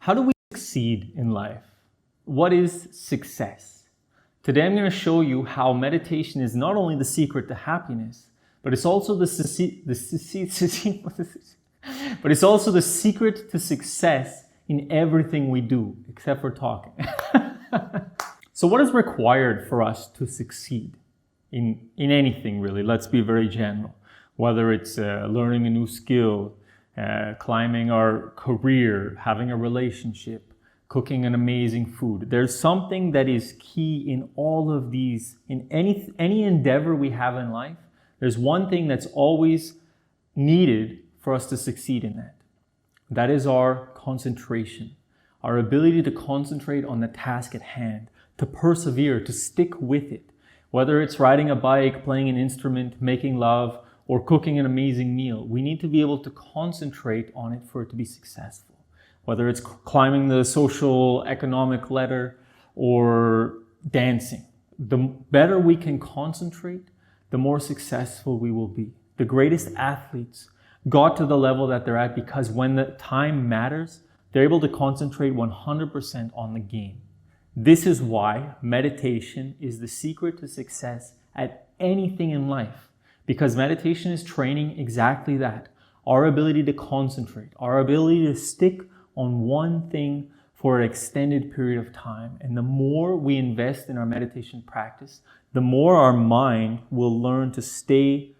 How do we succeed in life? What is success? Today I'm going to show you how meditation is not only the secret to happiness, but it's also the secret to success in everything we do, except for talking. So what is required for us to succeed in anything really? Let's be very general. Whether it's learning a new skill, climbing our career, having a relationship, cooking an amazing food. There's something that is key in all of these, in any endeavor we have in life. There's one thing that's always needed for us to succeed in that. That is our concentration, our ability to concentrate on the task at hand, to persevere, to stick with it. Whether it's riding a bike, playing an instrument, making love, or cooking an amazing meal, we need to be able to concentrate on it for it to be successful. Whether it's climbing the social economic ladder or dancing, the better we can concentrate, the more successful we will be. The greatest athletes got to the level that they're at because when the time matters, they're able to concentrate 100% on the game. This is why meditation is the secret to success at anything in life. Because meditation is training exactly that. Our ability to concentrate, our ability to stick on one thing for an extended period of time. And the more we invest in our meditation practice, the more our mind will learn to stay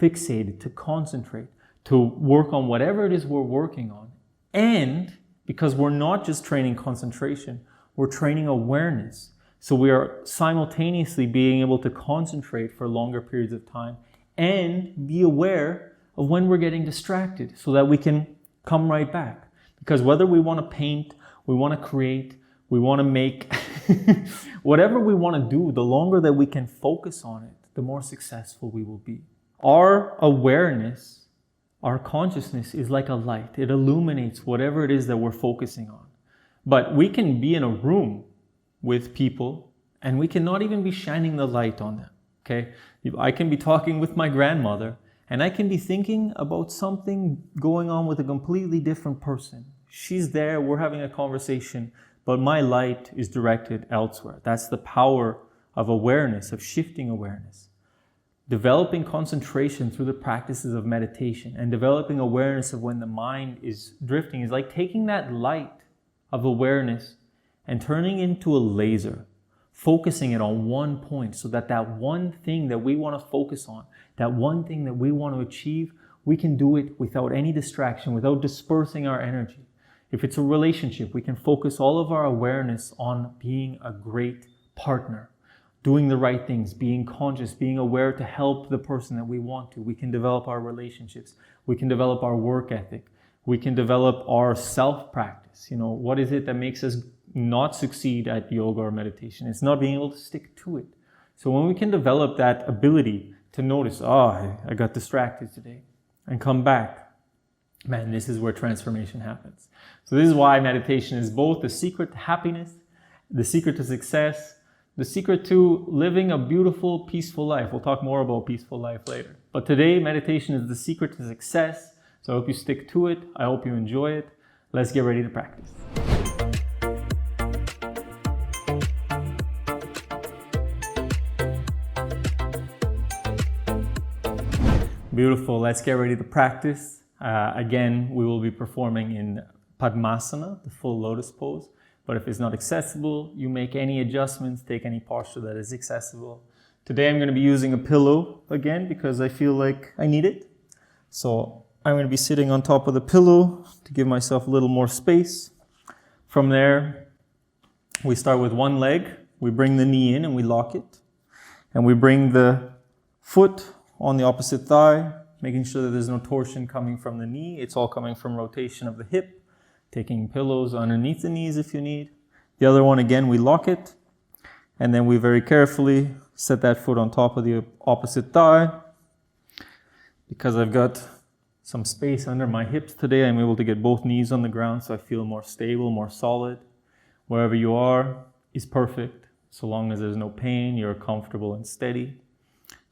fixated, to concentrate, to work on whatever it is we're working on. And because we're not just training concentration, we're training awareness. So we are simultaneously being able to concentrate for longer periods of time and be aware of when we're getting distracted so that we can come right back. Because whether we want to paint, we want to create, we want to make, whatever we want to do, the longer that we can focus on it, the more successful we will be. Our awareness, our consciousness is like a light. It illuminates whatever it is that we're focusing on. But we can be in a room with people and we cannot even be shining the light on them. Okay, I can be talking with my grandmother and I can be thinking about something going on with a completely different person. She's there, we're having a conversation, but my light is directed elsewhere. That's the power of awareness, of shifting awareness. Developing concentration through the practices of meditation and developing awareness of when the mind is drifting is like taking that light of awareness and turning it into a laser. Focusing it on one point so that that one thing that we want to focus on, that one thing that we want to achieve, we can do it without any distraction, without dispersing our energy. If it's a relationship, we can focus all of our awareness on being a great partner, doing the right things, being conscious, being aware to help the person that we want to. We can develop our relationships. We can develop our work ethic. We can develop our self-practice. You know, what is it that makes us not succeed at yoga or meditation? It's not being able to stick to it. So when we can develop that ability to notice, I got distracted today, and come back, man, this is where transformation happens. So this is why meditation is both the secret to happiness, the secret to success, the secret to living a beautiful, peaceful life. We'll talk more about peaceful life later. But today, meditation is the secret to success. So I hope you stick to it. I hope you enjoy it. Let's get ready to practice. Beautiful. Let's get ready to practice. Again, we will be performing in Padmasana, the full lotus pose. But if it's not accessible, you make any adjustments, take any posture that is accessible. Today I'm going to be using a pillow again because I feel like I need it. So I'm going to be sitting on top of the pillow to give myself a little more space. From there, we start with one leg. We bring the knee in and we lock it. And we bring the foot on the opposite thigh, making sure that there's no torsion coming from the knee. It's all coming from rotation of the hip, taking pillows underneath the knees if you need. The other one, again, we lock it, and then we very carefully set that foot on top of the opposite thigh. Because I've got some space under my hips today, I'm able to get both knees on the ground so I feel more stable, more solid. Wherever you are is perfect, so long as there's no pain, you're comfortable and steady.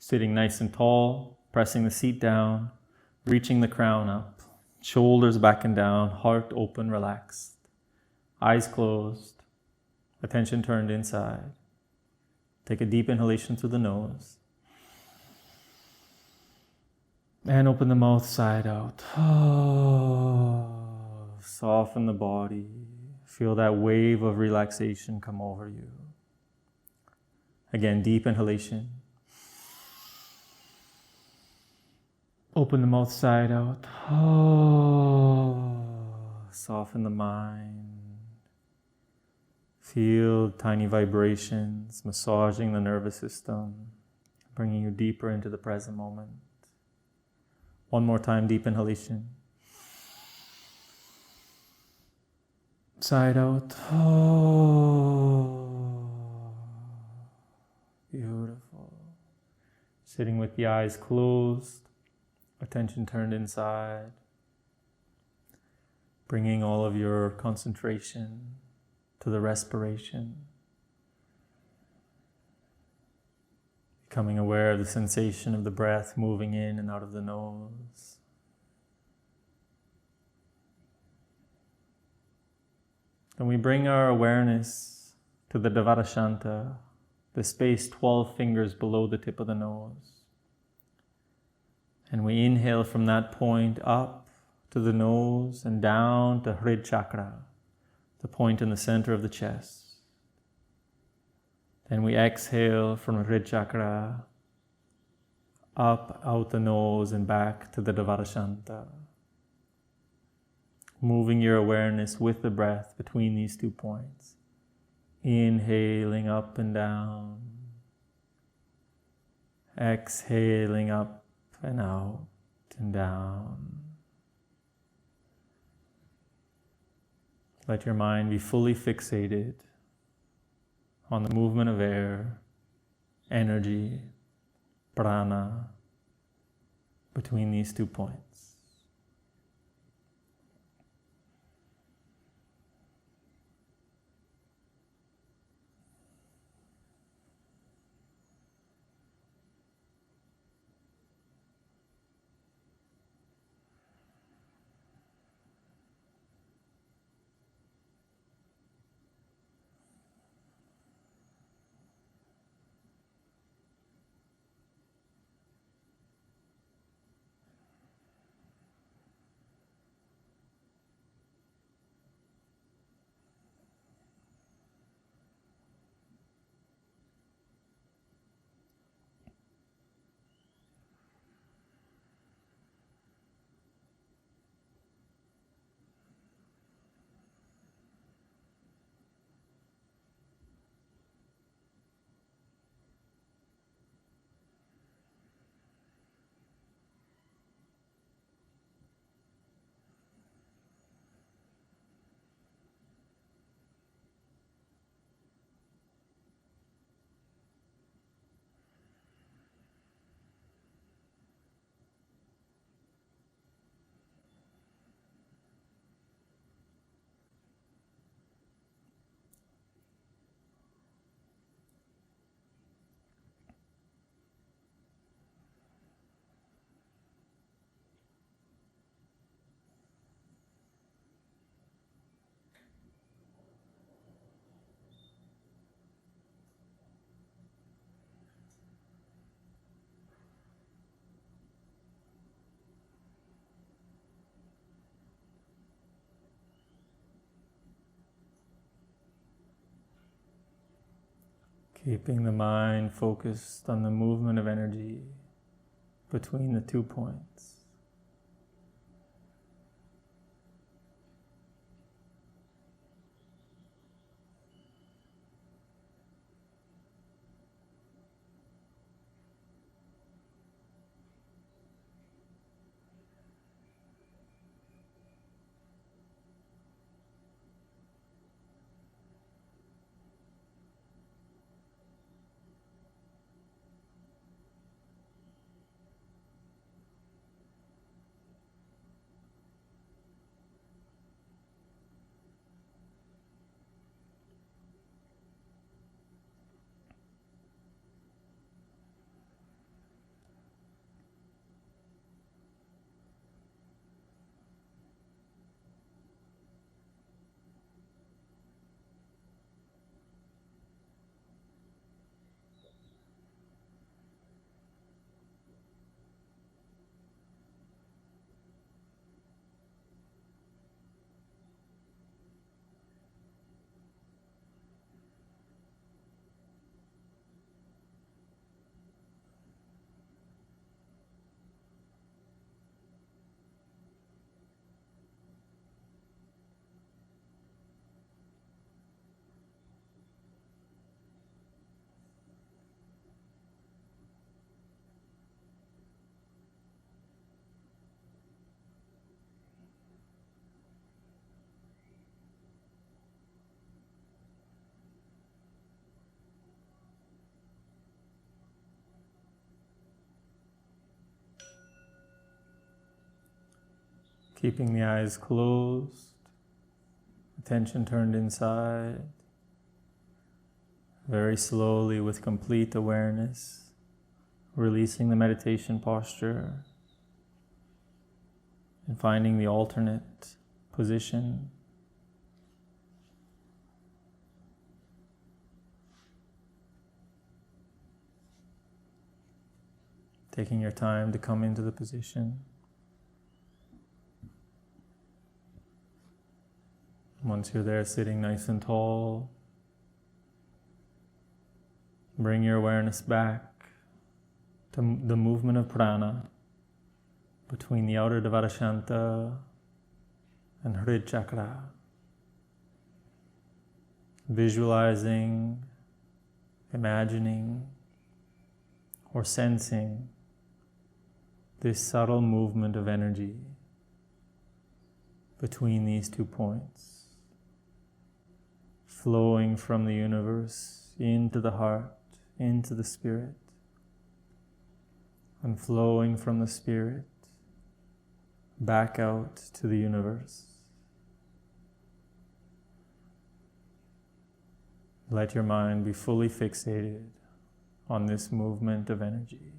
Sitting nice and tall, pressing the seat down, reaching the crown up, shoulders back and down, heart open, relaxed. Eyes closed, attention turned inside. Take a deep inhalation through the nose. And open the mouth side out. Soften the body. Feel that wave of relaxation come over you. Again, deep inhalation. Open the mouth side out. Soften the mind. Feel tiny vibrations massaging the nervous system, bringing you deeper into the present moment. One more time, deep inhalation. Side out. Beautiful. Sitting with the eyes closed, attention turned inside, bringing all of your concentration to the respiration. Becoming aware of the sensation of the breath moving in and out of the nose. Then we bring our awareness to the Dvadashanta, the space 12 fingers below the tip of the nose. And we inhale from that point up to the nose and down to Hrid Chakra, the point in the center of the chest. Then we exhale from Hrid Chakra, up, out the nose and back to the Dvadashanta. Moving your awareness with the breath between these 2 points. Inhaling up and down. Exhaling up and out and down. Let your mind be fully fixated on the movement of air, energy, prana, between these 2 points. Keeping the mind focused on the movement of energy between the 2 points. Keeping the eyes closed, attention turned inside, very slowly with complete awareness, releasing the meditation posture and finding the alternate position. Taking your time to come into the position. Once you're there, sitting nice and tall, bring your awareness back to the movement of prana between the outer Dvadashanta and Hrid chakra. Visualizing, imagining, or sensing this subtle movement of energy between these 2 points, flowing from the universe into the heart, into the spirit, and flowing from the spirit back out to the universe. Let your mind be fully fixated on this movement of energy.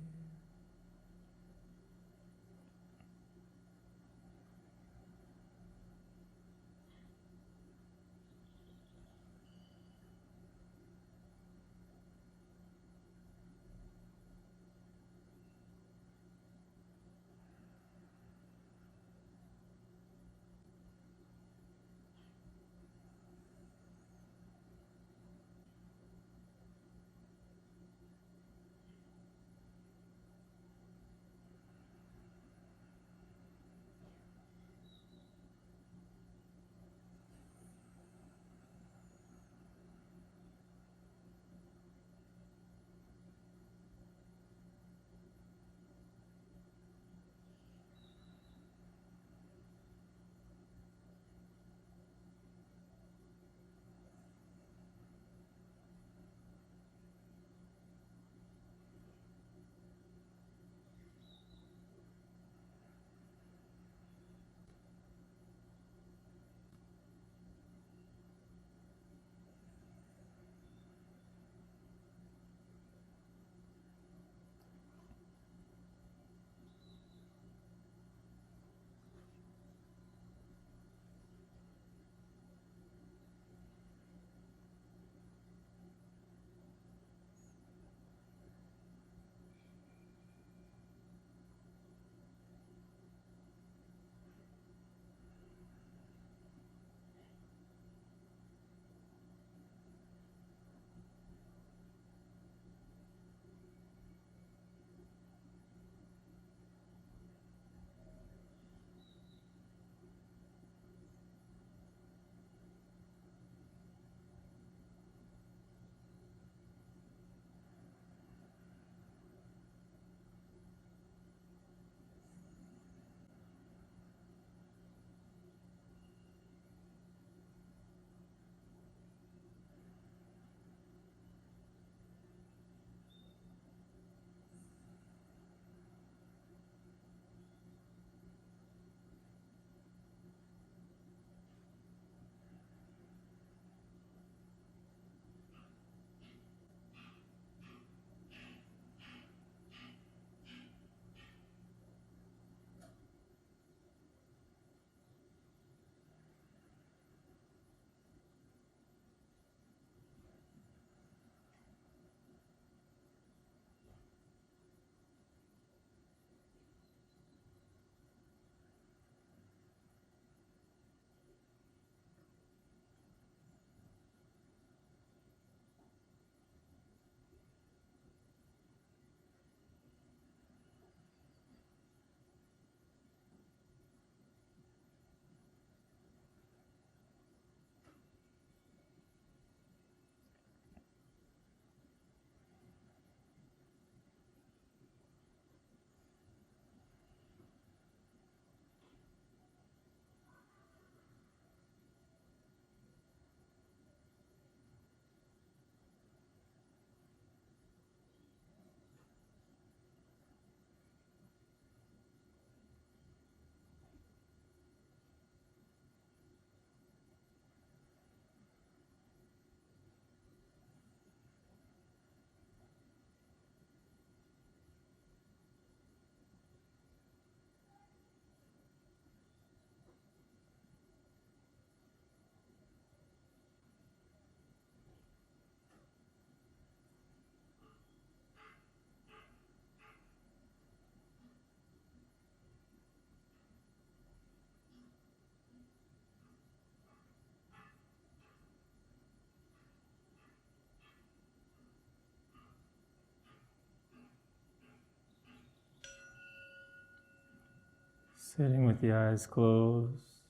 Sitting with the eyes closed,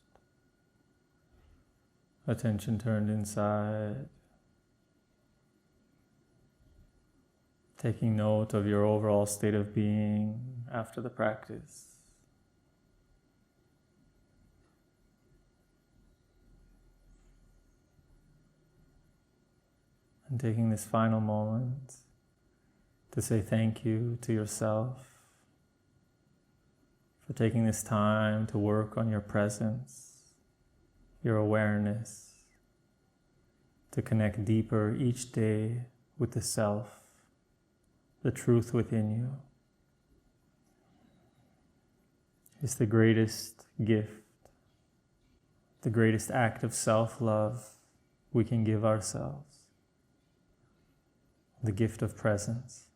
attention turned inside, taking note of your overall state of being after the practice. And taking this final moment to say thank you to yourself for taking this time to work on your presence, your awareness, to connect deeper each day with the self, the truth within you. It's the greatest gift, the greatest act of self-love we can give ourselves. The gift of presence.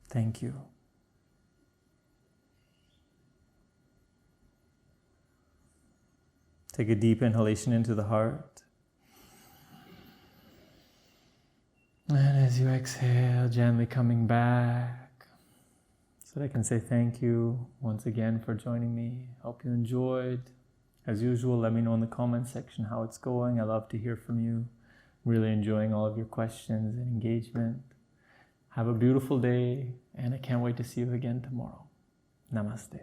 Thank you. Take a deep inhalation into the heart. And as you exhale, gently coming back, so that I can say thank you once again for joining me. Hope you enjoyed. As usual, let me know in the comment section how it's going. I love to hear from you. Really enjoying all of your questions and engagement. Have a beautiful day, and I can't wait to see you again tomorrow. Namaste.